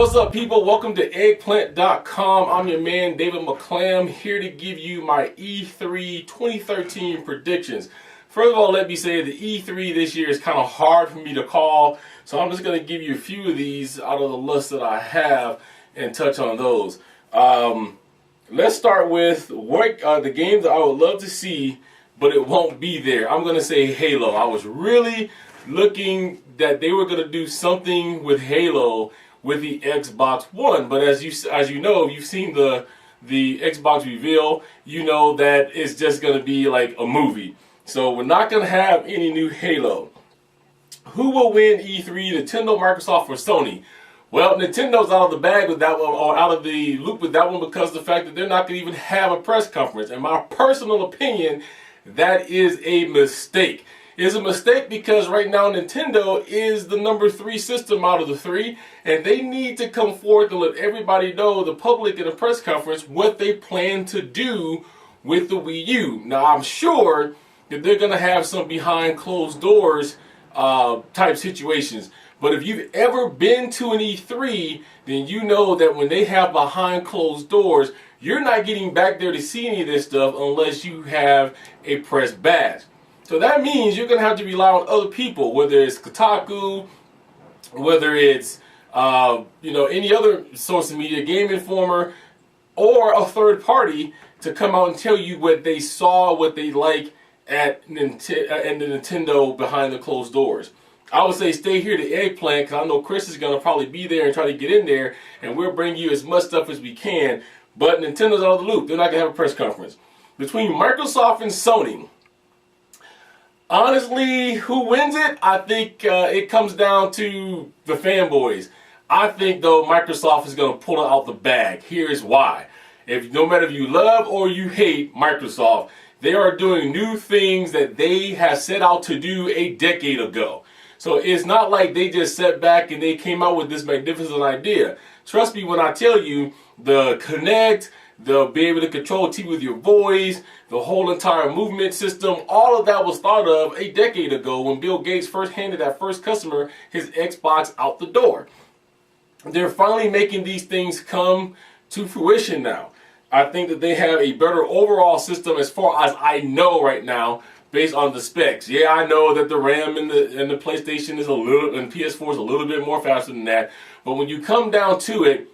What's up, people? Welcome to Eggplante.com. I'm your man, David McClam, here to give you my E3 2013 predictions. First of all, let me say the E3 this year is kind of hard for me to call, so I'm just going to give you a few of these out of the list that I have and touch on those. Let's start with the game that I would love to see, but it won't be there. I'm going to say Halo. I was really looking that they were going to do something with Halo with the Xbox One, but as you know, you've seen the Xbox reveal, you know that it's just going to be like a movie. So we're not going to have any new Halo. Who will win E3, Nintendo, Microsoft, or Sony? Well, Nintendo's out of the bag with that one, or out of the loop with that one, because of the fact that they're not going to even have a press conference. In my personal opinion, that is a mistake. It's a mistake because right now Nintendo is the number 3 system out of the 3, and they need to come forth and let everybody know, the public in a press conference, what they plan to do with the Wii U. Now, I'm sure that they're going to have some behind closed doors type situations. But if you've ever been to an E3, then you know that when they have behind closed doors, you're not getting back there to see any of this stuff unless you have a press badge. So that means you're going to have to rely on other people, whether it's Kotaku, whether it's any other source of media, Game Informer, or a third party to come out and tell you what they saw, what they like at the Nintendo behind the closed doors. I would say stay here to Eggplant, because I know Chris is going to probably be there and try to get in there, and we'll bring you as much stuff as we can. But Nintendo's out of the loop. They're not going to have a press conference. Between Microsoft and Sony, honestly, who wins it? I think it comes down to the fanboys. I think, though, Microsoft is going to pull it out the bag. Here's why. No matter if you love or you hate Microsoft, they are doing new things that they have set out to do a decade ago. So it's not like they just sat back and they came out with this magnificent idea. Trust me when I tell you, the Kinect, they'll be able to control TV with your voice, the whole entire movement system, all of that was thought of a decade ago when Bill Gates first handed that first customer his Xbox out the door. They're finally making these things come to fruition now. I think that they have a better overall system as far as I know right now, based on the specs. Yeah, I know that the RAM in the PlayStation is and PS4 is a little bit more faster than that. But when you come down to it,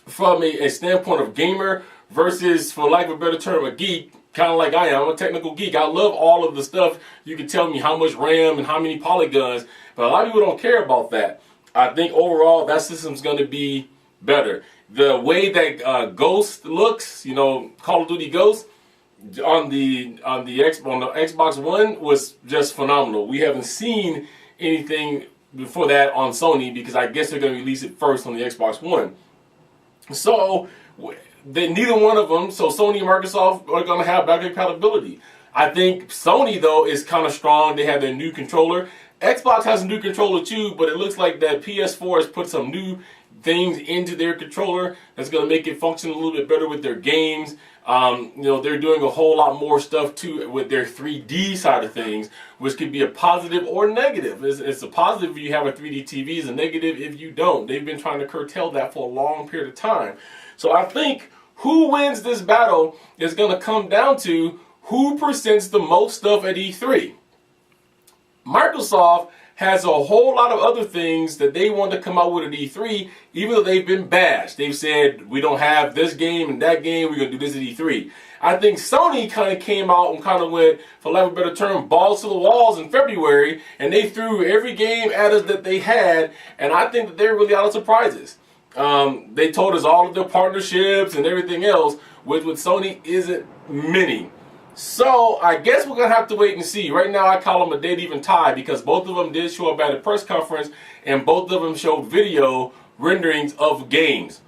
from a standpoint of gamer versus, for lack of a better term, a geek, kind of like I am, I'm a technical geek. I love all of the stuff. You can tell me how much RAM and how many polygons, but a lot of people don't care about that. I think overall that system's going to be better. The way that Ghost looks, Call of Duty Ghost, on the Xbox One was just phenomenal. We haven't seen anything before that on Sony, because I guess they're going to release it first on the Xbox One. So neither one of them, so Sony and Microsoft, are going to have backward compatibility. I think Sony, though, is kind of strong. They have their new controller. Xbox has a new controller too, but it looks like that PS4 has put some new things into their controller that's going to make it function a little bit better with their games. They're doing a whole lot more stuff too with their 3D side of things, which could be a positive or negative. It's a positive if you have a 3D TV, it's a negative if you don't. They've been trying to curtail that for a long period of time. So I think who wins this battle is going to come down to who presents the most stuff at E3. Microsoft has a whole lot of other things that they want to come out with at E3, even though they've been bashed. They've said, we don't have this game and that game, we're going to do this at E3. I think Sony kind of came out and kind of went, for lack of a better term, balls to the walls in February, and they threw every game at us that they had, and I think that they're really out of surprises. They told us all of their partnerships and everything else, which with Sony isn't many. So I guess we're going to have to wait and see. Right now I call them a dead even tie, because both of them did show up at a press conference and both of them showed video renderings of games.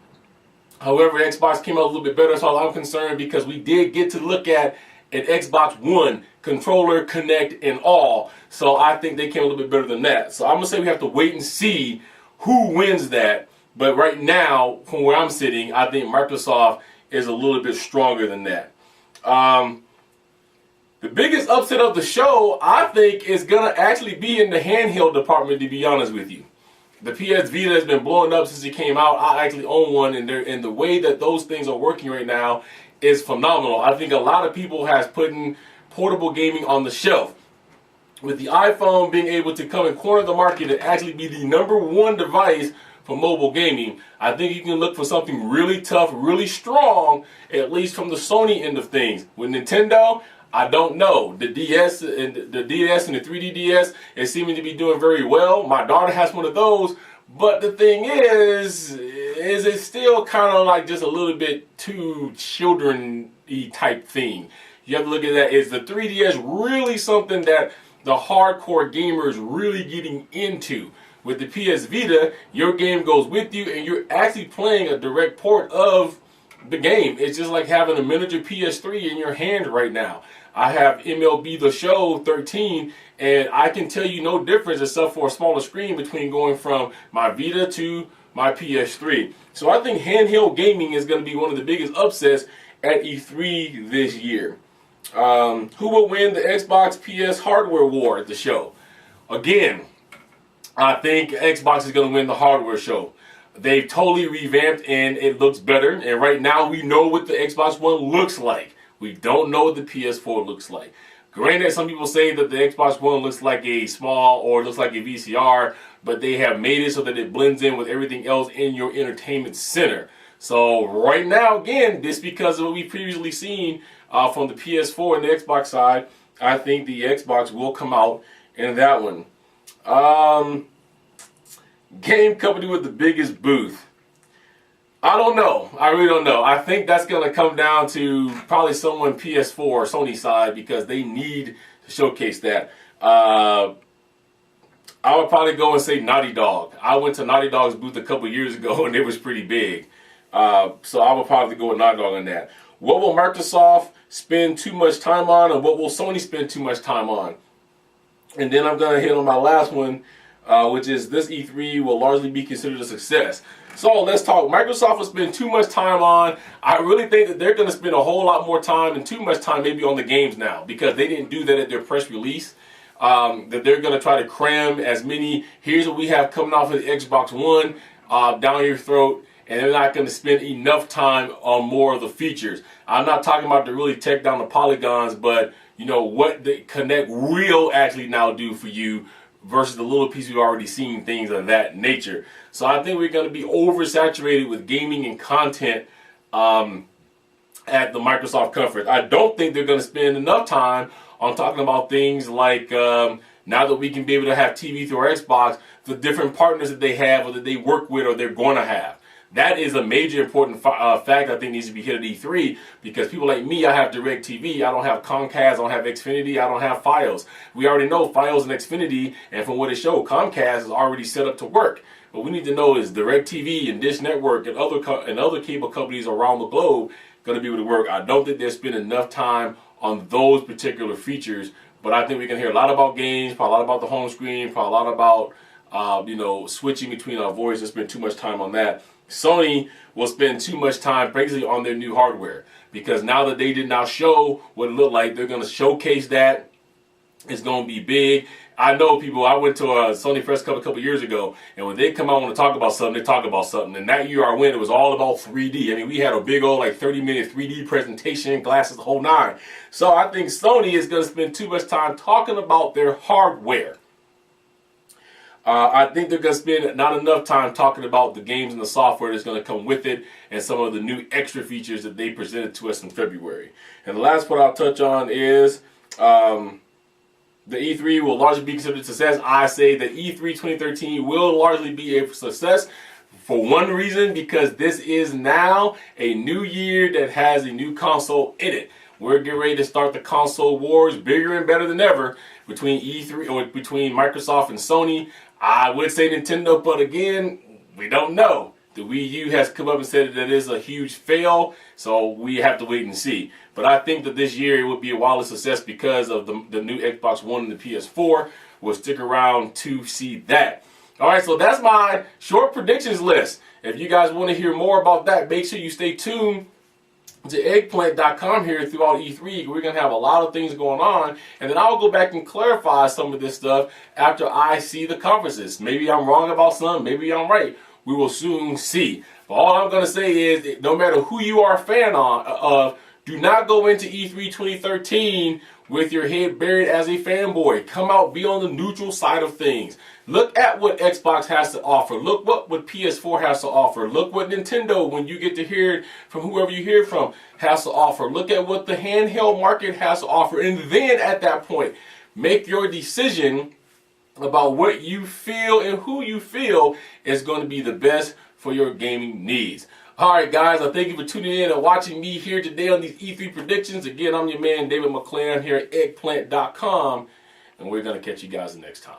However, Xbox came out a little bit better as far as I'm concerned, because we did get to look at an Xbox One controller, Kinect, and all. So I think they came a little bit better than that. So I'm going to say we have to wait and see who wins that. But right now, from where I'm sitting, I think Microsoft is a little bit stronger than that. The biggest upset of the show, I think, is going to actually be in the handheld department, to be honest with you. The PS Vita has been blowing up since it came out. I actually own one, and the way that those things are working right now is phenomenal. I think a lot of people has put portable gaming on the shelf. With the iPhone being able to come and corner the market and actually be the #1 device for mobile gaming, I think you can look for something really tough, really strong, at least from the Sony end of things. With Nintendo, I don't know. The DS and the 3D DS is seeming to be doing very well. My daughter has one of those, but the thing is it's still kind of like just a little bit too children-y type thing. You have to look at that. Is the 3DS really something that the hardcore gamer is really getting into? With the PS Vita, your game goes with you and you're actually playing a direct port of the game. It's just like having a miniature PS3 in your hand right now. I have MLB The Show 13, and I can tell you no difference except for a smaller screen between going from my Vita to my PS3. So I think handheld gaming is going to be one of the biggest upsets at E3 this year. Who will win the Xbox PS hardware war at the show? Again, I think Xbox is going to win the hardware show. They've totally revamped and it looks better. And right now we know what the Xbox One looks like. We don't know what the PS4 looks like. Granted, some people say that the Xbox One looks like a small or looks like a VCR, but they have made it so that it blends in with everything else in your entertainment center. So right now, again, this because of what we've previously seen from the PS4 and the Xbox side, I think the Xbox will come out in that one. Game company with the biggest booth. I don't know. I really don't know. I think that's going to come down to probably someone PS4 or Sony side because they need to showcase that. I would probably go and say Naughty Dog. I went to Naughty Dog's booth a couple years ago and it was pretty big. So I would probably go with Naughty Dog on that. What will Microsoft spend too much time on, and what will Sony spend too much time on? And then I'm going to hit on my last one, which is this E3 will largely be considered a success. So let's talk. Microsoft will spend too much time on. I really think that they're going to spend a whole lot more time and too much time maybe on the games now because they didn't do that at their press release. That they're going to try to cram as many, here's what we have coming off of the Xbox One down your throat, and they're not going to spend enough time on more of the features. I'm not talking about to really take down the polygons, but you know what the Kinect will actually now do for you versus the little piece we've already seen, things of that nature. So I think we're going to be oversaturated with gaming and content at the Microsoft conference. I don't think they're going to spend enough time on talking about things like now that we can be able to have TV through our Xbox, the different partners that they have or that they work with or they're going to have. That is a major important fact I think needs to be hit at E3 because people like me, I have DirecTV, I don't have Comcast, I don't have Xfinity, I don't have Fios. We already know Fios and Xfinity, and from what it showed, Comcast is already set up to work. What we need to know is DirecTV and Dish Network and other cable companies around the globe going to be able to work. I don't think they're spending enough time on those particular features, but I think we can hear a lot about games, probably a lot about the home screen, probably a lot about switching between our voice and spend too much time on that. Sony will spend too much time basically on their new hardware because now that they did now show what it looked like, they're going to showcase that. It's going to be big. I know people, I went to a Sony press club a couple years ago, and when they come out and want to talk about something, they talk about something. And that year I went, it was all about 3D. I mean, we had a big old 30-minute 3D presentation, glasses, the whole nine. So I think Sony is going to spend too much time talking about their hardware. I think they're going to spend not enough time talking about the games and the software that's going to come with it and some of the new extra features that they presented to us in February. And the last part I'll touch on is the E3 will largely be considered a success. I say that E3 2013 will largely be a success for one reason, because this is now a new year that has a new console in it. We're getting ready to start the console wars bigger and better than ever between E3 or between Microsoft and Sony. I would say Nintendo, but again, we don't know. The Wii U has come up and said that it is a huge fail, so we have to wait and see. But I think that this year it would be a wild success because of the new Xbox One and the PS4. We'll stick around to see that. All right, so that's my short predictions list. If you guys want to hear more about that, make sure you stay tuned to Eggplante.com here throughout E3. We're going to have a lot of things going on, and then I'll go back and clarify some of this stuff after I see the conferences. Maybe I'm wrong about some, maybe I'm right. We will soon see. But all I'm going to say is, no matter who you are a fan of, do not go into E3 2013 with your head buried as a fanboy. Come out, be on the neutral side of things. Look at what Xbox has to offer. Look what PS4 has to offer. Look what Nintendo, when you get to hear it from whoever you hear from, has to offer. Look at what the handheld market has to offer. And then at that point, make your decision about what you feel and who you feel is going to be the best for your gaming needs. Alright guys, I thank you for tuning in and watching me here today on these E3 predictions. Again, I'm your man David McClaren here at Eggplante.com, and we're going to catch you guys next time.